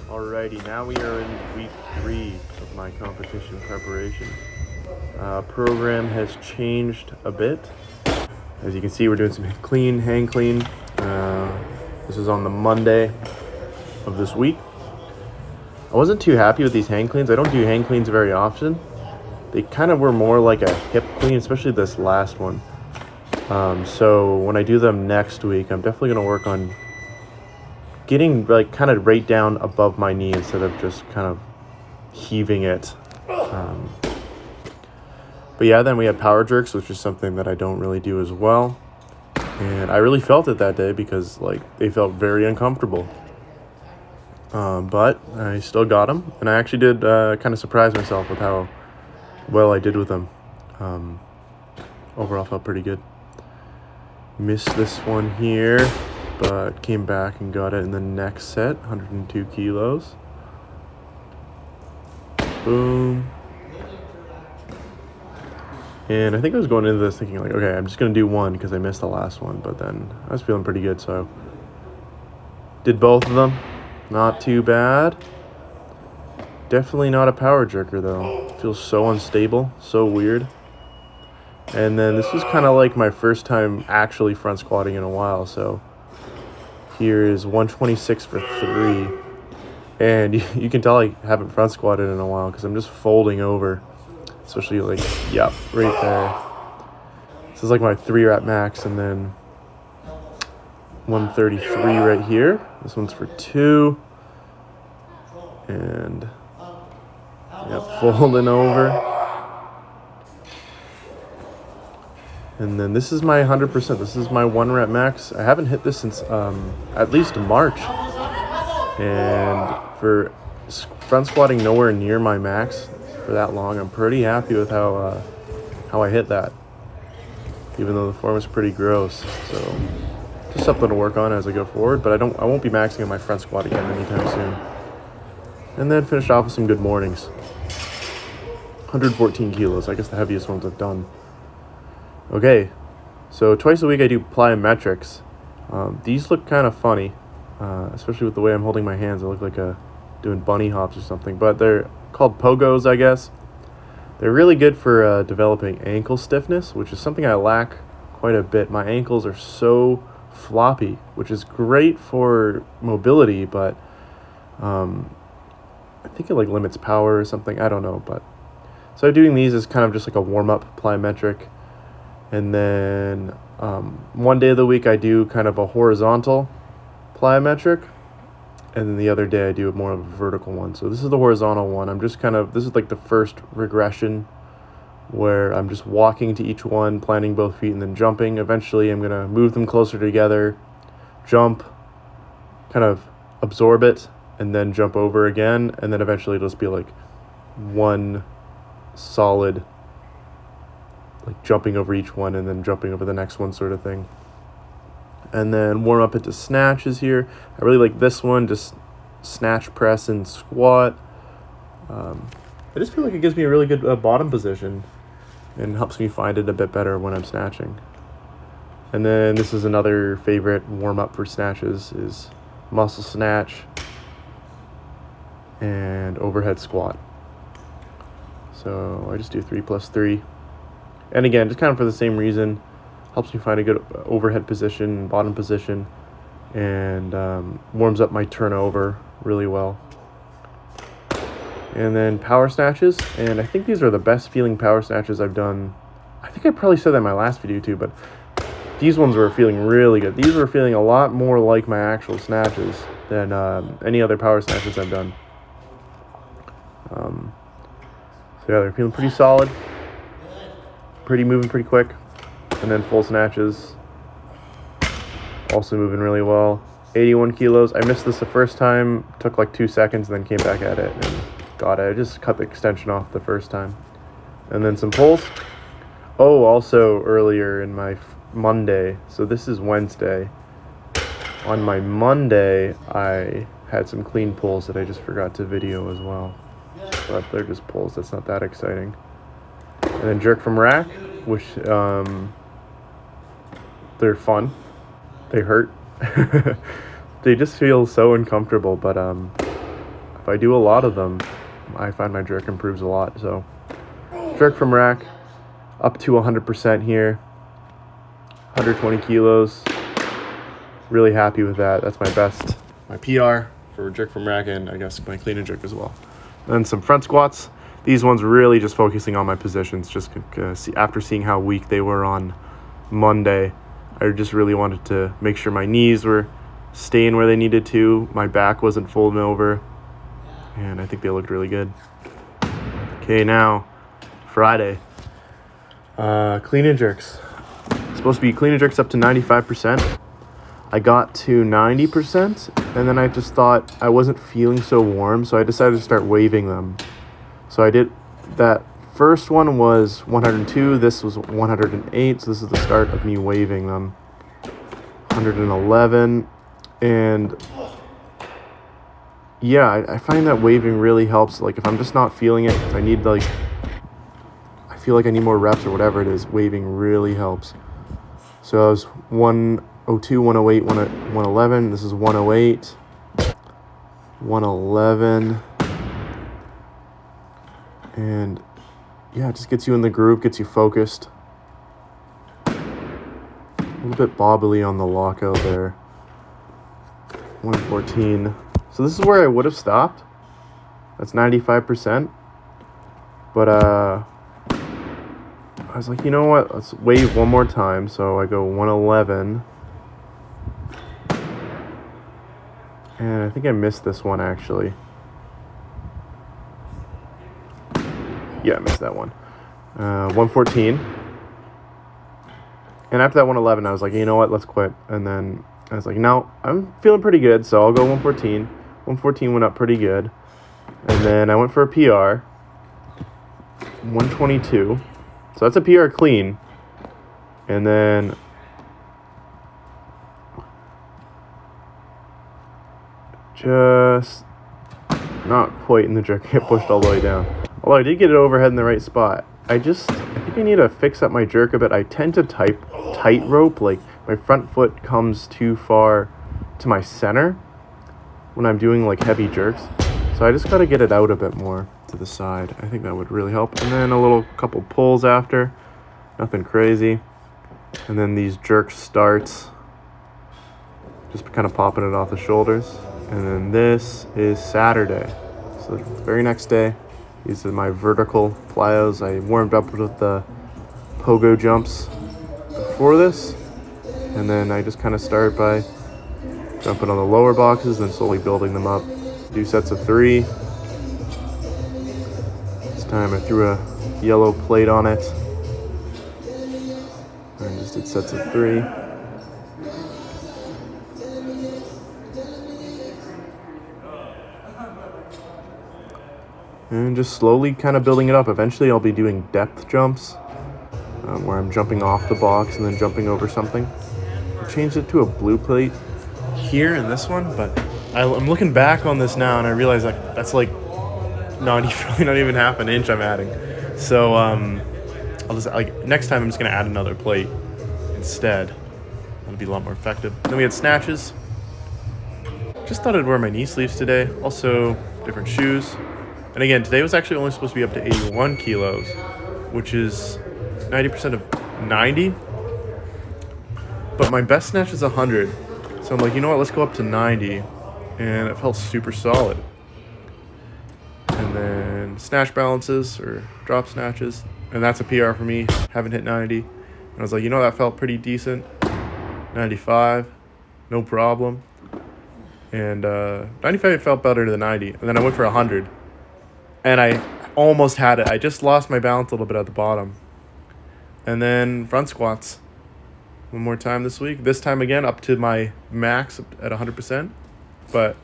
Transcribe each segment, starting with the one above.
Alrighty, now we are in week 3 of my competition preparation. Program has changed a bit. As you can see, we're doing some hang clean. This is on the Monday of this week. I wasn't too happy with these hang cleans. I don't do hang cleans very often. They kind of were more like a hip clean, especially this last one. So when I do them next week, I'm definitely going to work on getting like kind of right down above my knee instead of just kind of heaving it. But yeah, then we had power jerks, which is something that I don't really do as well. And I really felt it that day because like they felt very uncomfortable. But I still got them, and I actually did kind of surprise myself with how well I did with them. Overall felt pretty good. Missed this one here, but came back and got it in the next set, 102 kilos. Boom. And I think I was going into this thinking like, okay, I'm just going to do one because I missed the last one. But then I was feeling pretty good, so did both of them. Not too bad. Definitely not a power jerker, though. Feels so unstable, so weird. And then this was kind of like my first time actually front squatting in a while. So here is 126 for 3. And you can tell I haven't front squatted in a while because I'm just folding over. Especially like, yep, right there. This is like my 3 rep max, and then 133 right here. This one's for 2. And yep, folding over. And then this is my 100%. This is my 1 rep max. I haven't hit this since at least March. And for front squatting nowhere near my max for that long, I'm pretty happy with how I hit that, even though the form is pretty gross. So just something to work on as I go forward, but I won't be maxing on my front squat again anytime soon. And then finish off with some good mornings. 114 kilos, I guess the heaviest ones I've done. Okay, so twice a week I do plyometrics. These look kind of funny, especially with the way I'm holding my hands. I look like doing bunny hops or something, but they're called pogos, I guess. They're really good for developing ankle stiffness, which is something I lack quite a bit. My ankles are so floppy, which is great for mobility, but I think it like limits power or something. I don't know, but so doing these is kind of just like a warm-up plyometric. And then one day of the week I do kind of a horizontal plyometric. And then the other day I do more of a vertical one. So this is the horizontal one. This is like the first regression where I'm just walking to each one, planting both feet, and then jumping. Eventually I'm going to move them closer together, jump, kind of absorb it, and then jump over again. And then eventually it'll just be like one solid, like jumping over each one and then jumping over the next one sort of thing. And then warm up into snatches here. I really like this one, just snatch, press, and squat. I just feel like it gives me a really good bottom position and helps me find it a bit better when I'm snatching. And then this is another favorite warm up for snatches is muscle snatch and overhead squat. So I just do 3 plus 3. And again, just kind of for the same reason. Helps me find a good overhead position, bottom position, and warms up my turnover really well. And then power snatches, and I think these are the best feeling power snatches I've done. I think I probably said that in my last video too, but these ones were feeling really good. These were feeling a lot more like my actual snatches than any other power snatches I've done. So yeah, they're feeling pretty solid, moving pretty quick. And then full snatches, also moving really well. 81 kilos. I missed this the first time, took like 2 seconds, and then came back at it and got it. I just cut the extension off the first time. And then some pulls. Oh, also earlier in my Monday, so this is Wednesday. On my Monday, I had some clean pulls that I just forgot to video as well. But they're just pulls, that's not that exciting. And then jerk from rack, which they're fun. They hurt. They just feel so uncomfortable, but if I do a lot of them, I find my jerk improves a lot. So jerk from rack up to 100% here, 120 kilos. Really happy with that. That's my best, my PR for jerk from rack, and I guess my clean and jerk as well. Then some front squats. These ones really just focusing on my positions. Just after seeing how weak they were on Monday, I just really wanted to make sure my knees were staying where they needed to. My back wasn't folding over, and I think they looked really good. Okay, now Friday. Clean and jerks. It's supposed to be clean and jerks up to 95%. I got to 90%, and then I just thought I wasn't feeling so warm, so I decided to start waving them. So I did that. First one was 102, this was 108, so this is the start of me waving them. 111, and yeah, I find that waving really helps. Like if I'm just not feeling it, if I need I feel like I need more reps or whatever it is, waving really helps. So I was 102, 108, 111, this is 108, 111, and yeah, it just gets you in the groove, gets you focused. A little bit bobbly on the lockout there. 114. So this is where I would have stopped. That's 95%. But I was like, you know what? Let's wave one more time. So I go 111. And I think I missed this one actually. Yeah, I missed that one. 114. And after that 111, I was like, you know what, let's quit. And then I was like, no, I'm feeling pretty good, so I'll go 114. 114 went up pretty good. And then I went for a PR. 122. So that's a PR clean. And then just not quite in the jerk. Get pushed all the way down. Although I did get it overhead in the right spot. I think I need to fix up my jerk a bit. I tend to tightrope, like my front foot comes too far to my center when I'm doing like heavy jerks. So I just got to get it out a bit more to the side. I think that would really help. And then a couple pulls after. Nothing crazy. And then these jerk starts. Just kind of popping it off the shoulders. And then this is Saturday. So the very next day. These are my vertical plyos. I warmed up with the pogo jumps before this. And then I just kind of start by jumping on the lower boxes, then slowly building them up. Do sets of 3. This time I threw a yellow plate on it. And just did sets of 3. And just slowly kind of building it up. Eventually I'll be doing depth jumps, where I'm jumping off the box and then jumping over something. I changed it to a blue plate here in this one, but I'm looking back on this now and I realize that's like not even half an inch I'm adding. So I'll just next time I'm just gonna add another plate instead. That'll be a lot more effective. Then we had snatches. Just thought I'd wear my knee sleeves today. Also different shoes. And again, today was actually only supposed to be up to 81 kilos, which is 90% of 90. But my best snatch is 100. So I'm like, you know what, let's go up to 90. And it felt super solid. And then snatch balances or drop snatches. And that's a PR for me, haven't hit 90. And I was like, you know, that felt pretty decent. 95, no problem. And 95 felt better than 90. And then I went for 100. And I almost had it. I just lost my balance a little bit at the bottom. And then front squats. One more time this week. This time again up to my max at 100%. But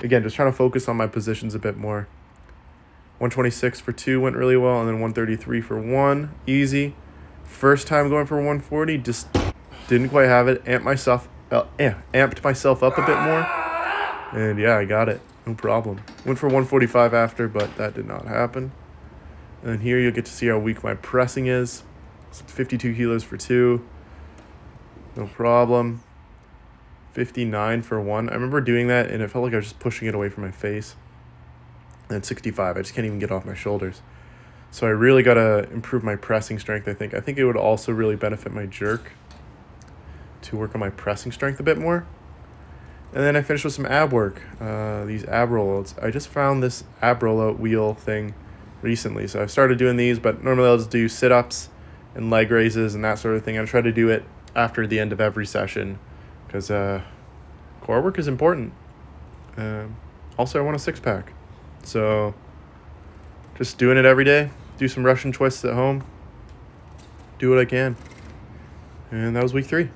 again, just trying to focus on my positions a bit more. 126 for 2 went really well. And then 133 for 1. Easy. First time going for 140. Just didn't quite have it. Amped myself up a bit more. And yeah, I got it. No problem. Went for 145 after, but that did not happen. And here you'll get to see how weak my pressing is. So 52 kilos for 2. No problem. 59 for 1. I remember doing that, and it felt like I was just pushing it away from my face. and 65. I just can't even get off my shoulders. So I really got to improve my pressing strength, I think. I think it would also really benefit my jerk to work on my pressing strength a bit more. And then I finished with some ab work, these ab rollouts. I just found this ab rollout wheel thing recently. So I've started doing these, but normally I'll just do sit-ups and leg raises and that sort of thing. I try to do it after the end of every session because core work is important. Also, I want a six-pack. So just doing it every day. Do some Russian twists at home. Do what I can. And that was week 3.